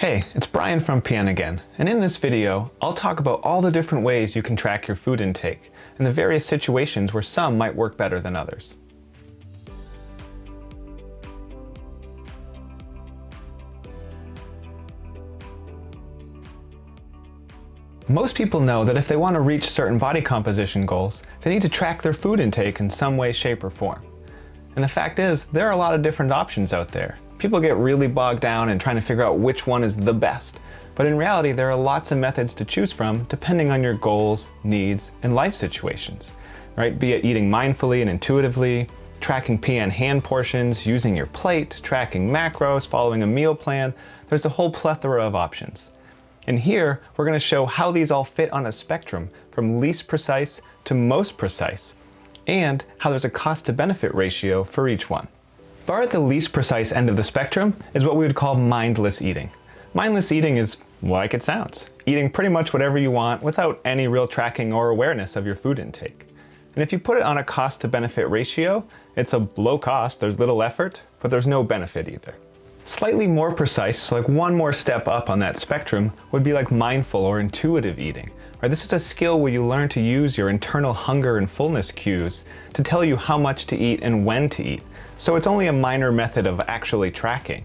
Hey, it's Brian from PN again, and in this video, I'll talk about all the different ways you can track your food intake and the various situations where some might work better than others. Most people know that if they want to reach certain body composition goals, they need to track their food intake in some way, shape, or form. And the fact is, there are a lot of different options out there. People get really bogged down in trying to figure out which one is the best. But in reality, there are lots of methods to choose from depending on your goals, needs, and life situations, right? Be it eating mindfully and intuitively, tracking PN hand portions, using your plate, tracking macros, following a meal plan. There's a whole plethora of options. And here, we're going to show how these all fit on a spectrum from least precise to most precise, and how there's a cost to benefit ratio for each one. Far at the least precise end of the spectrum is what we would call mindless eating. Mindless eating is like it sounds, eating pretty much whatever you want without any real tracking or awareness of your food intake. And if you put it on a cost to benefit ratio, it's a low cost, there's little effort, but there's no benefit either. Slightly more precise, like one more step up on that spectrum, would be like mindful or intuitive eating. Right? This is a skill where you learn to use your internal hunger and fullness cues to tell you how much to eat and when to eat. So it's only a minor method of actually tracking.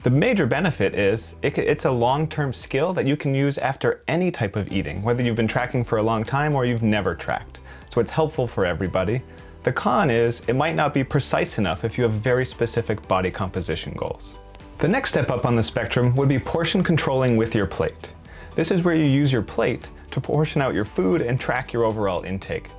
The major benefit is it's a long-term skill that you can use after any type of eating, whether you've been tracking for a long time or you've never tracked. So it's helpful for everybody. The con is it might not be precise enough if you have very specific body composition goals. The next step up on the spectrum would be portion controlling with your plate. This is where you use your plate to portion out your food and track your overall intake.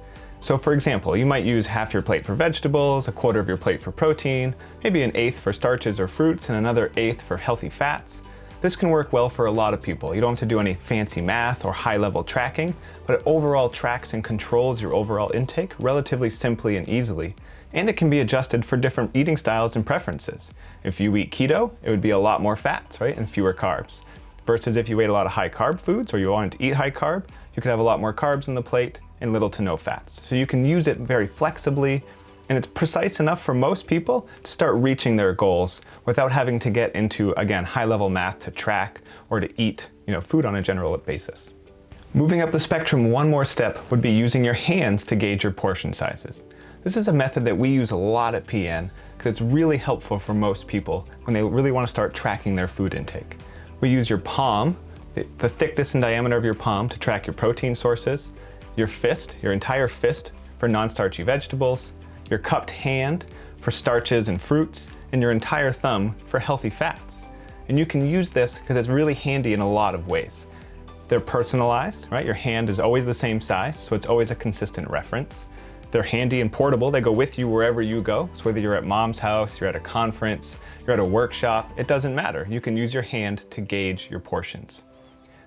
So for example, you might use half your plate for vegetables, a quarter of your plate for protein, maybe an eighth for starches or fruits, and another eighth for healthy fats. This can work well for a lot of people. You don't have to do any fancy math or high-level tracking, but it overall tracks and controls your overall intake relatively simply and easily. And it can be adjusted for different eating styles and preferences. If you eat keto, it would be a lot more fats, right, and fewer carbs. Versus if you ate a lot of high-carb foods or you wanted to eat high-carb, you could have a lot more carbs in the plate and little to no fats. So you can use it very flexibly, and it's precise enough for most people to start reaching their goals without having to get into, again, high-level math to track or to eat, food on a general basis. Moving up the spectrum one more step would be using your hands to gauge your portion sizes. This is a method that we use a lot at PN because it's really helpful for most people when they really want to start tracking their food intake. We use your palm, the thickness and diameter of your palm, to track your protein sources, your fist, your entire fist for non-starchy vegetables, your cupped hand for starches and fruits, and your entire thumb for healthy fats. And you can use this because it's really handy in a lot of ways. They're personalized, right? Your hand is always the same size, so it's always a consistent reference. They're handy and portable. They go with you wherever you go. So whether you're at mom's house, you're at a conference, you're at a workshop, it doesn't matter. You can use your hand to gauge your portions.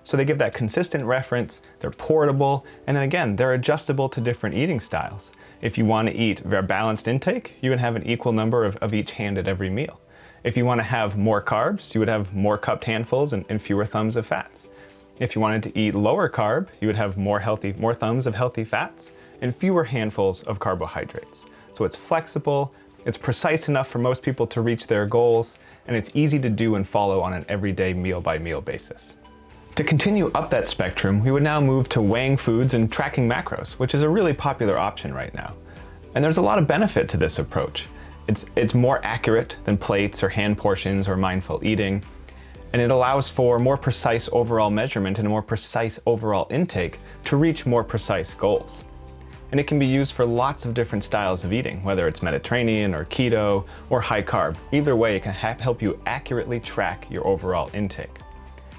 So they give that consistent reference, they're portable, and then again, they're adjustable to different eating styles. If you want to eat a balanced intake, you would have an equal number of each hand at every meal. If you want to have more carbs, you would have more cupped handfuls and fewer thumbs of fats. If you wanted to eat lower carb, you would have more thumbs of healthy fats and fewer handfuls of carbohydrates. So it's flexible, it's precise enough for most people to reach their goals, and it's easy to do and follow on an everyday meal-by-meal basis. To continue up that spectrum, we would now move to weighing foods and tracking macros, which is a really popular option right now. And there's a lot of benefit to this approach. It's more accurate than plates or hand portions or mindful eating, and it allows for more precise overall measurement and a more precise overall intake to reach more precise goals. And it can be used for lots of different styles of eating, whether it's Mediterranean or keto or high carb. Either way, it can help you accurately track your overall intake.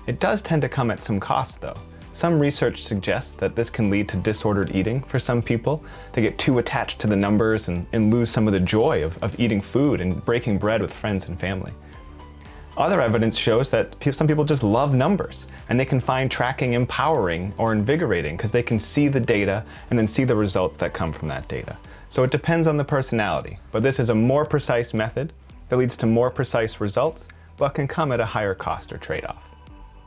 It does tend to come at some cost though. Some research suggests that this can lead to disordered eating for some people. They get too attached to the numbers and lose some of the joy of eating food and breaking bread with friends and family. Other evidence shows that some people just love numbers, and they can find tracking empowering or invigorating because they can see the data and then see the results that come from that data. So it depends on the personality, but this is a more precise method that leads to more precise results, but can come at a higher cost or trade-off.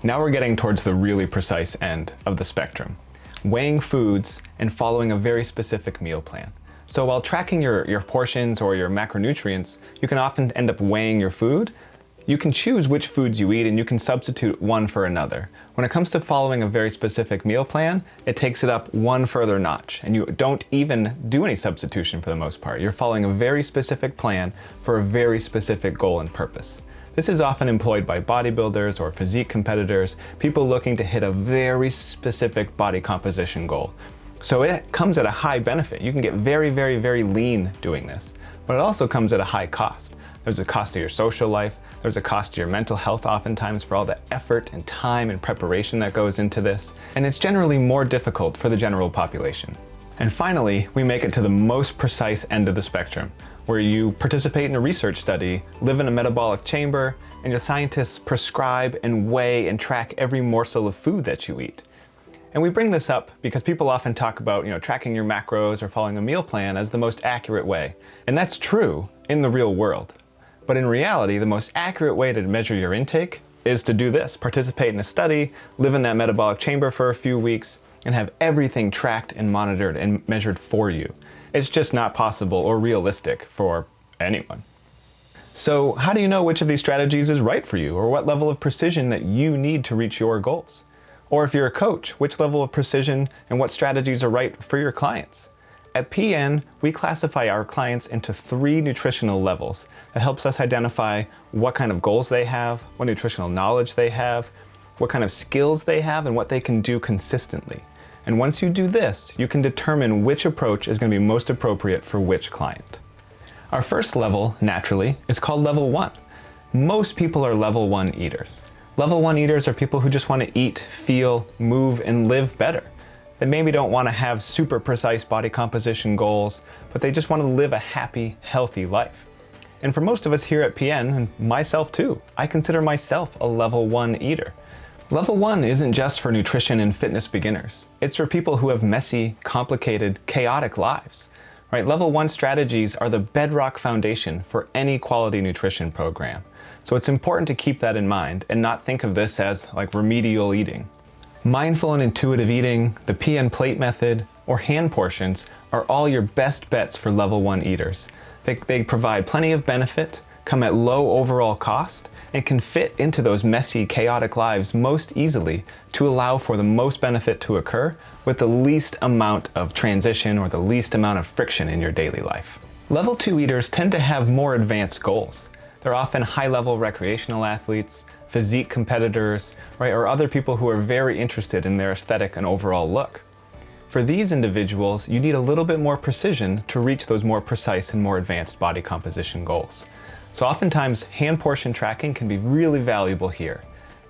Now we're getting towards the really precise end of the spectrum, weighing foods and following a very specific meal plan. So while tracking your portions or your macronutrients, you can often end up weighing your food. You can choose which foods you eat and you can substitute one for another. When it comes to following a very specific meal plan, it takes it up one further notch, and you don't even do any substitution for the most part. You're following a very specific plan for a very specific goal and purpose. This is often employed by bodybuilders or physique competitors, people looking to hit a very specific body composition goal. So it comes at a high benefit. You can get very, very, very lean doing this, but it also comes at a high cost. There's a cost to your social life, there's a cost to your mental health oftentimes for all the effort and time and preparation that goes into this, and it's generally more difficult for the general population. And finally, we make it to the most precise end of the spectrum, where you participate in a research study, live in a metabolic chamber, and the scientists prescribe and weigh and track every morsel of food that you eat. And we bring this up because people often talk about, tracking your macros or following a meal plan as the most accurate way. And that's true in the real world. But in reality, the most accurate way to measure your intake is to do this: participate in a study, live in that metabolic chamber for a few weeks, and have everything tracked and monitored and measured for you. It's just not possible or realistic for anyone. So how do you know which of these strategies is right for you, or what level of precision that you need to reach your goals? Or if you're a coach, which level of precision and what strategies are right for your clients? At PN, we classify our clients into 3 nutritional levels. That helps us identify what kind of goals they have, what nutritional knowledge they have, what kind of skills they have, and what they can do consistently. And once you do this, you can determine which approach is going to be most appropriate for which client. Our first level, naturally, is called level 1. Most people are level 1 eaters. Level 1 eaters are people who just want to eat, feel, move, and live better. They maybe don't want to have super precise body composition goals, but they just want to live a happy, healthy life. And for most of us here at PN, and myself too, I consider myself a level 1 eater. Level 1 isn't just for nutrition and fitness beginners. It's for people who have messy, complicated, chaotic lives. Right? Level 1 strategies are the bedrock foundation for any quality nutrition program. So it's important to keep that in mind and not think of this as like remedial eating. Mindful and intuitive eating, the PN plate method, or hand portions are all your best bets for level 1 eaters. They provide plenty of benefit, come at low overall cost, and can fit into those messy, chaotic lives most easily to allow for the most benefit to occur with the least amount of transition or the least amount of friction in your daily life. Level 2 eaters tend to have more advanced goals. They're often high-level recreational athletes, physique competitors, right, or other people who are very interested in their aesthetic and overall look. For these individuals, you need a little bit more precision to reach those more precise and more advanced body composition goals. So oftentimes, hand portion tracking can be really valuable here.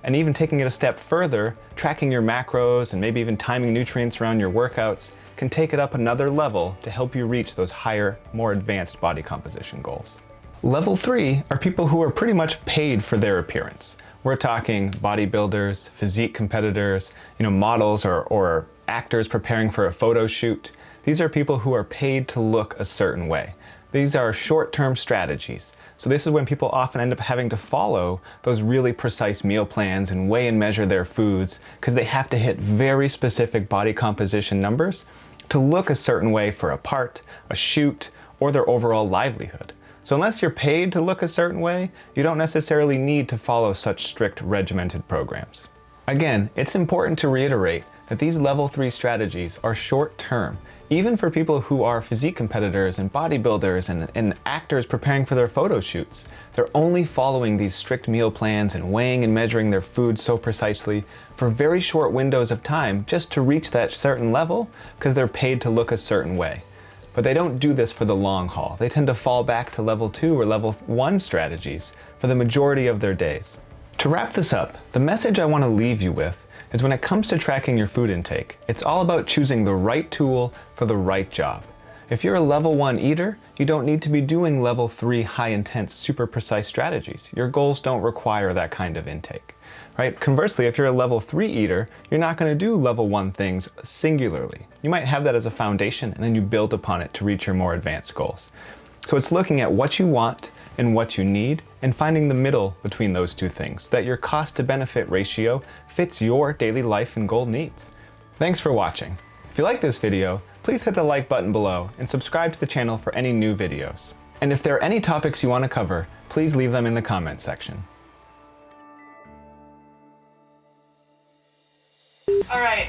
And even taking it a step further, tracking your macros and maybe even timing nutrients around your workouts can take it up another level to help you reach those higher, more advanced body composition goals. Level 3 are people who are pretty much paid for their appearance. We're talking bodybuilders, physique competitors, models or actors preparing for a photo shoot. These are people who are paid to look a certain way. These are short-term strategies. So this is when people often end up having to follow those really precise meal plans and weigh and measure their foods because they have to hit very specific body composition numbers to look a certain way for a part, a shoot, or their overall livelihood. So unless you're paid to look a certain way, you don't necessarily need to follow such strict regimented programs. Again, it's important to reiterate that these level 3 strategies are short-term, even for people who are physique competitors and bodybuilders and actors preparing for their photo shoots. They're only following these strict meal plans and weighing and measuring their food so precisely for very short windows of time just to reach that certain level because they're paid to look a certain way. But they don't do this for the long haul. They tend to fall back to level 2 or level 1 strategies for the majority of their days. To wrap this up, the message I want to leave you with is when it comes to tracking your food intake, it's all about choosing the right tool for the right job. If you're a level 1 eater, you don't need to be doing level 3 high-intense, super precise strategies. Your goals don't require that kind of intake. Right? Conversely, if you're a level 3 eater, you're not going to do level 1 things singularly. You might have that as a foundation and then you build upon it to reach your more advanced goals. So it's looking at what you want and what you need and finding the middle between those two things, so that your cost to benefit ratio fits your daily life and goal needs. Thanks for watching. If you like this video, please hit the like button below and subscribe to the channel for any new videos. And if there are any topics you want to cover, please leave them in the comment section. All right,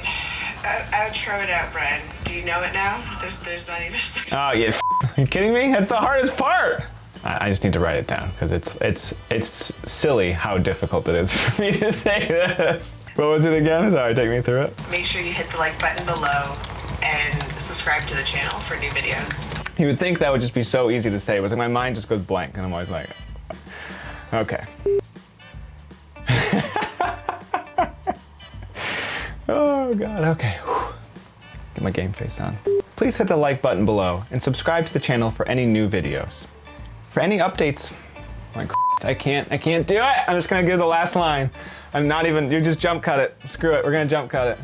outro it out, Brian. Do you know it now? There's not even. Oh, you are you kidding me? That's the hardest part. I just need to write it down because it's silly how difficult it is for me to say this. What was it again? Sorry, take me through it. Make sure you hit the like button below and subscribe to the channel for new videos. You would think that would just be so easy to say, but like my mind just goes blank and I'm always like, okay. Oh God, okay. Get my game face on. Please hit the like button below and subscribe to the channel for any new videos. For any updates, like I can't do it. I'm just gonna give the last line. I'm not even, you just jump cut it. Screw it, we're gonna jump cut it.